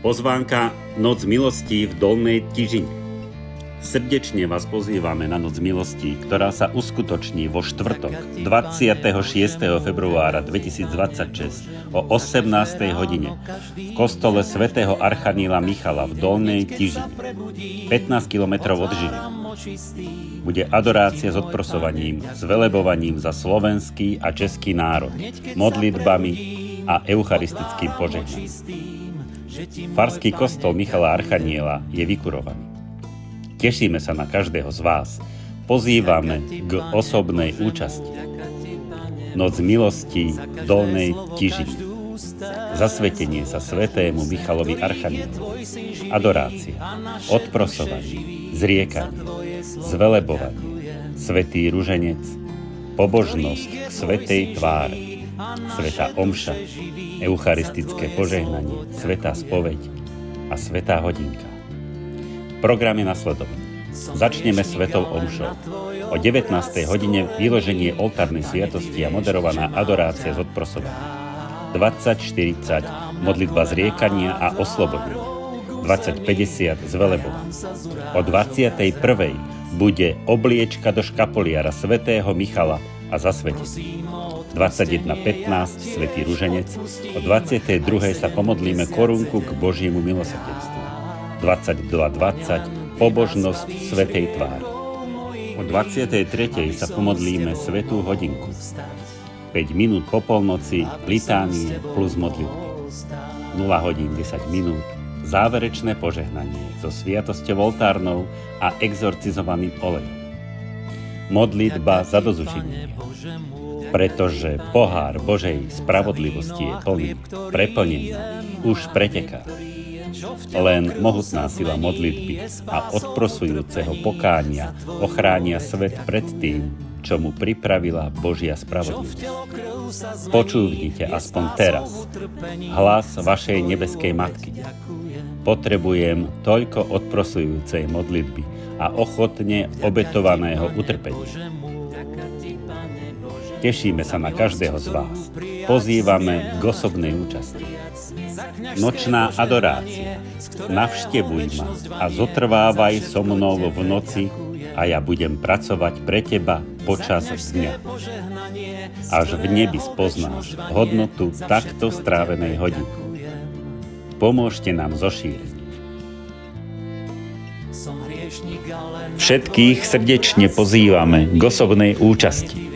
Pozvánka Noc milostí v Dolnej Tižine. Srdečne vás pozývame na Noc milostí, ktorá sa uskutoční vo štvrtok 26. februára 2026 o 18. hodine v kostole svätého Archaníla Michala v Dolnej Tižine, 15 km od Žiliny. Bude adorácia s odprosovaním, s velebovaním za slovenský a český národ, modlitbami a eucharistickým požehnaním. Farský kostol Michala Archaniela je vykurovaný. Tešíme sa na každého z vás. Pozývame k osobnej účasti. Noc milostí v Dolnej Tižine. Zasvetenie sa svätému Michalovi Archanielovi. Adorácia, odprosovanie, zriekanie, zvelebovanie, svätý ruženec, pobožnosť k svätej tváre, svätá omša, eucharistické požehnanie, svätá spoveď a svätá hodinka. Program je nasledovný. Začneme svetou omšou. O 19. hodine vyloženie oltárnej sviatosti a moderovaná adorácia z odprosovania. 20:40 modlitba zriekania a oslobodenia. 20:50 zvelebovanie. O 21. bude obliečka do škapoliara svätého Michala a zasvetenie. 21:15 svätý ruženec. O 22. sa pomodlíme korunku k Božiemu milosrdenstvu. 22:20 pobožnosť svätej tváre. O 23. sa pomodlíme svätú hodinku. 5 minút po polnoci litánie plus modlitby. 0:10 záverečné požehnanie so sviatosťou oltárnou a exorcizovaným olejom. Modlitba za dozučenie. Pretože pohár Božej spravodlivosti je plný, preplnený, už preteká. Len mohutná sila modlitby a odprosujúceho pokánia ochránia svet pred tým, čo mu pripravila Božia spravodlivosť. Počúvnite aspoň teraz hlas vašej nebeskej Matky. Potrebujem toľko odprosujúcej modlitby a ochotne obetovaného utrpenia. Tešíme sa na každého z vás. Pozývame k osobnej účasti. Nočná adorácia. Navštevuj ma a zotrvávaj so mnou v noci a ja budem pracovať pre teba počas dňa. Až v nebi spoznáš hodnotu takto strávenej hodiny. Pomôžte nám so šírením. Všetkých srdečne pozývame k osobnej účasti.